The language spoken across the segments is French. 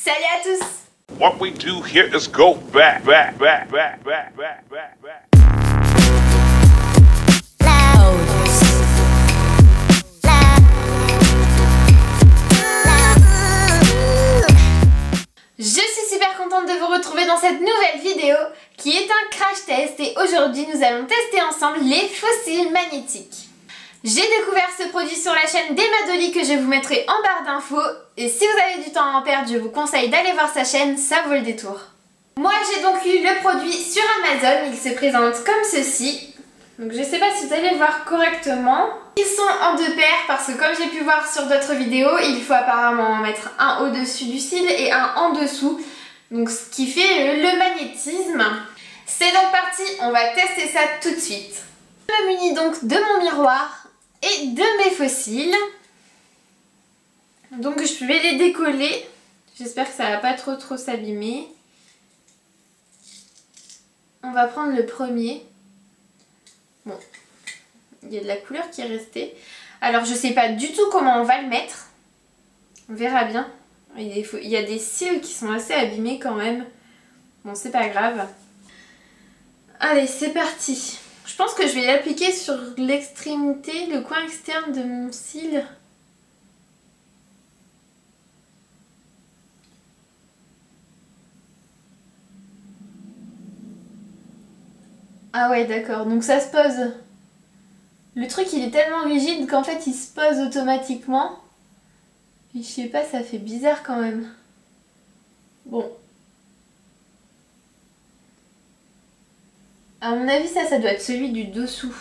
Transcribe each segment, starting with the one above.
Salut à tous! What we do here is go back. Je suis super contente de vous retrouver dans cette nouvelle vidéo qui est un crash test et aujourd'hui nous allons tester ensemble les fossiles magnétiques. J'ai découvert ce produit sur la chaîne d'Emma Dolly que je vous mettrai en barre d'infos et si vous avez du temps à en perdre, je vous conseille d'aller voir sa chaîne, ça vaut le détour. Moi j'ai donc eu le produit sur Amazon, il se présente comme ceci. Donc je sais pas si vous allez le voir correctement. Ils sont en deux paires parce que comme j'ai pu voir sur d'autres vidéos, il faut apparemment en mettre un au-dessus du cil et un en dessous. Donc ce qui fait le magnétisme. C'est donc parti, on va tester ça tout de suite. Je me munis donc de mon miroir et de mes fossiles. Donc je vais les décoller. J'espère que ça va pas trop s'abîmer. On va prendre le premier. Bon, il y a de la couleur qui est restée. Alors je sais pas du tout comment on va le mettre. On verra bien. Il y a des cils qui sont assez abîmés quand même. Bon, c'est pas grave. Allez, c'est parti. Je pense que je vais l'appliquer sur l'extrémité, le coin externe de mon cil. Ah ouais, d'accord, donc ça se pose. Le truc il est tellement rigide qu'en fait il se pose automatiquement. Et je sais pas, ça fait bizarre quand même. Bon. À mon avis ça doit être celui du dessous.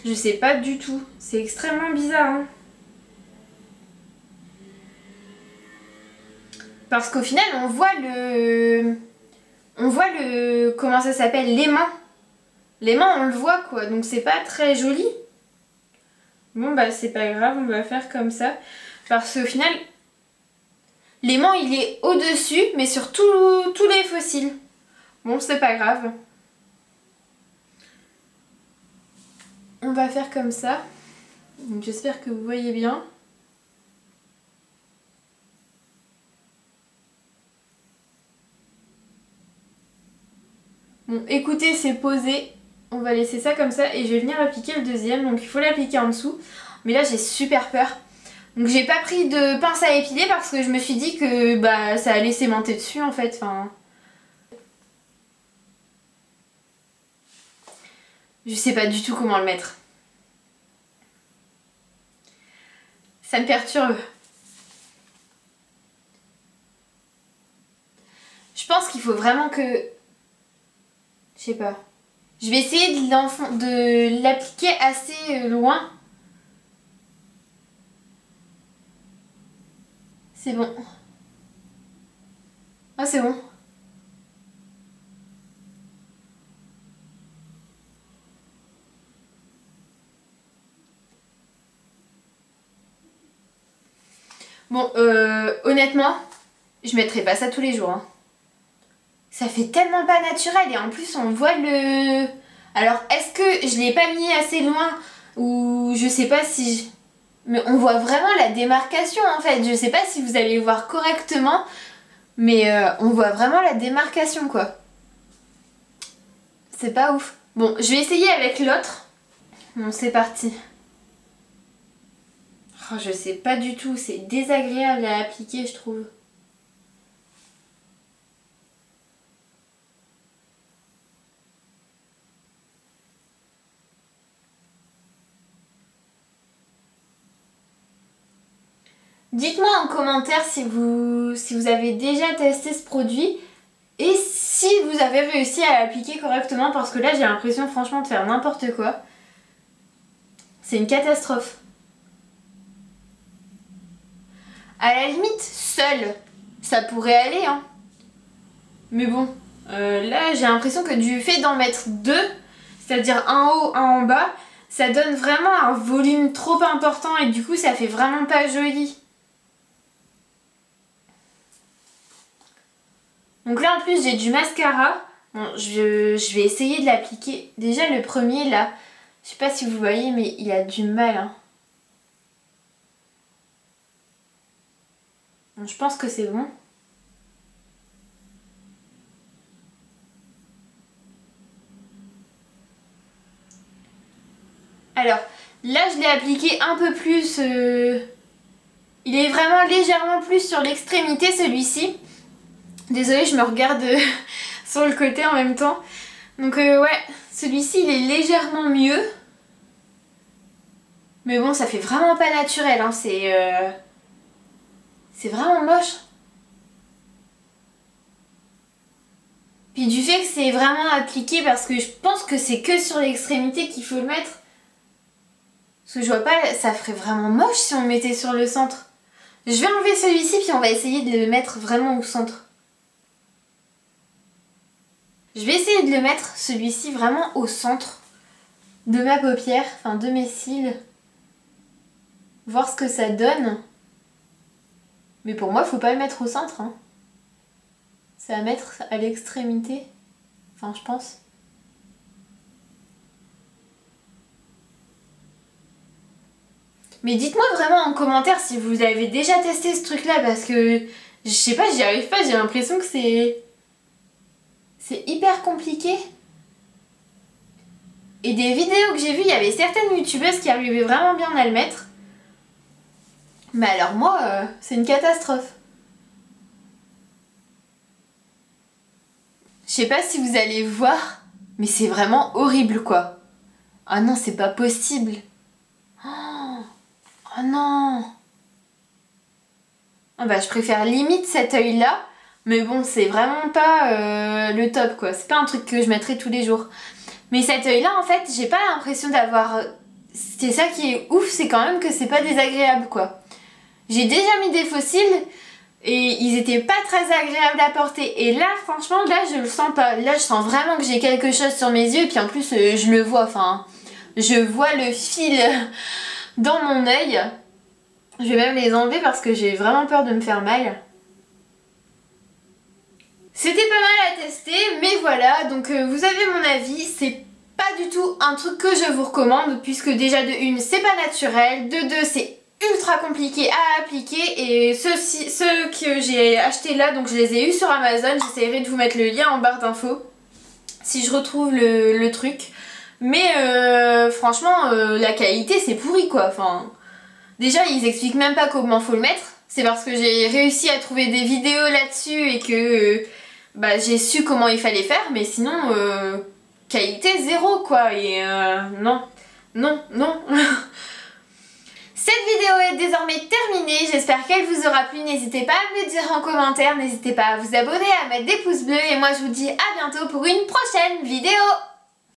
Je sais pas du tout, c'est extrêmement bizarre hein. Parce qu'au final on voit le... comment ça s'appelle, l'aimant. L'aimant on le voit quoi, donc c'est pas très joli. Bon bah c'est pas grave, on va faire comme ça. Parce qu'au final, l'aimant il est au-dessus, mais sur tous les fossiles. Bon c'est pas grave. On va faire comme ça. J'espère que vous voyez bien. Bon, écoutez, c'est posé. On va laisser ça comme ça et je vais venir appliquer le deuxième. Donc il faut l'appliquer en dessous. Mais là, j'ai super peur. Donc j'ai pas pris de pince à épiler parce que je me suis dit que bah ça allait s'aimanter dessus en fait. Enfin... Je sais pas du tout comment le mettre. Ça me perturbe. Je pense qu'il faut vraiment que... Je sais pas. Je vais essayer de l'appliquer assez loin. C'est bon. Ah c'est bon. Bon, honnêtement, je mettrai pas ça tous les jours. Hein. Ça fait tellement pas naturel et en plus on voit le... Alors est-ce que je l'ai pas mis assez loin ou je sais pas si... Mais on voit vraiment la démarcation en fait. Je sais pas si vous allez voir correctement, mais on voit vraiment la démarcation quoi. C'est pas ouf. Bon, je vais essayer avec l'autre. Bon, c'est parti. Oh, je sais pas du tout, c'est désagréable à appliquer je trouve. Dites-moi en commentaire si vous avez déjà testé ce produit et si vous avez réussi à l'appliquer correctement parce que là j'ai l'impression franchement de faire n'importe quoi. C'est une catastrophe. À la limite, seul, ça pourrait aller hein. Mais bon, là j'ai l'impression que du fait d'en mettre deux, c'est-à-dire un haut, un en bas, ça donne vraiment un volume trop important et du coup ça fait vraiment pas joli. Donc là en plus j'ai du mascara. Bon, je vais essayer de l'appliquer. Déjà le premier là, je sais pas si vous voyez mais il a du mal. Hein. Je pense que c'est bon. Alors, là je l'ai appliqué un peu plus. Il est vraiment légèrement plus sur l'extrémité celui-ci. Désolée, je me regarde sur le côté en même temps. Donc ouais, celui-ci il est légèrement mieux. Mais bon, ça fait vraiment pas naturel, hein. C'est vraiment moche. Puis du fait que c'est vraiment appliqué, parce que je pense que c'est que sur l'extrémité qu'il faut le mettre. Parce que je vois pas, ça ferait vraiment moche si on le mettait sur le centre. Je vais enlever celui-ci puis on va essayer de le mettre vraiment au centre. Je vais essayer de le mettre, celui-ci, vraiment au centre de ma paupière, enfin de mes cils. Voir ce que ça donne. Mais pour moi, faut pas le mettre au centre, hein. C'est à mettre à l'extrémité. Enfin, je pense. Mais dites-moi vraiment en commentaire si vous avez déjà testé ce truc-là, parce que je sais pas, j'y arrive pas, j'ai l'impression que c'est hyper compliqué. Et des vidéos que j'ai vues, il y avait certaines youtubeuses qui arrivaient vraiment bien à le mettre. Mais alors moi, c'est une catastrophe. Je sais pas si vous allez voir, mais c'est vraiment horrible quoi. Ah non, c'est pas possible. Oh non. Ah bah je préfère limite cet œil là. Mais bon, c'est vraiment pas le top quoi. C'est pas un truc que je mettrais tous les jours. Mais cet œil là en fait, j'ai pas l'impression d'avoir... C'est ça qui est ouf, c'est quand même que c'est pas désagréable quoi. J'ai déjà mis des faux cils et ils étaient pas très agréables à porter. Et là franchement, là je le sens pas. Là je sens vraiment que j'ai quelque chose sur mes yeux. Et puis en plus je le vois, enfin... Je vois le fil dans mon œil. Je vais même les enlever parce que j'ai vraiment peur de me faire mal. C'était pas mal à tester, mais voilà, donc vous avez mon avis, c'est pas du tout un truc que je vous recommande, puisque déjà de une, c'est pas naturel, de deux, c'est ultra compliqué à appliquer, et ceux que j'ai achetés là, donc je les ai eus sur Amazon, j'essaierai de vous mettre le lien en barre d'infos, si je retrouve le truc. Mais franchement, la qualité c'est pourri quoi, enfin... Déjà, ils expliquent même pas comment faut le mettre, c'est parce que j'ai réussi à trouver des vidéos là-dessus et que... bah j'ai su comment il fallait faire, mais sinon qualité zéro quoi, et non, non, non. Cette vidéo est désormais terminée, j'espère qu'elle vous aura plu, n'hésitez pas à me le dire en commentaire, n'hésitez pas à vous abonner, à mettre des pouces bleus, et moi je vous dis à bientôt pour une prochaine vidéo.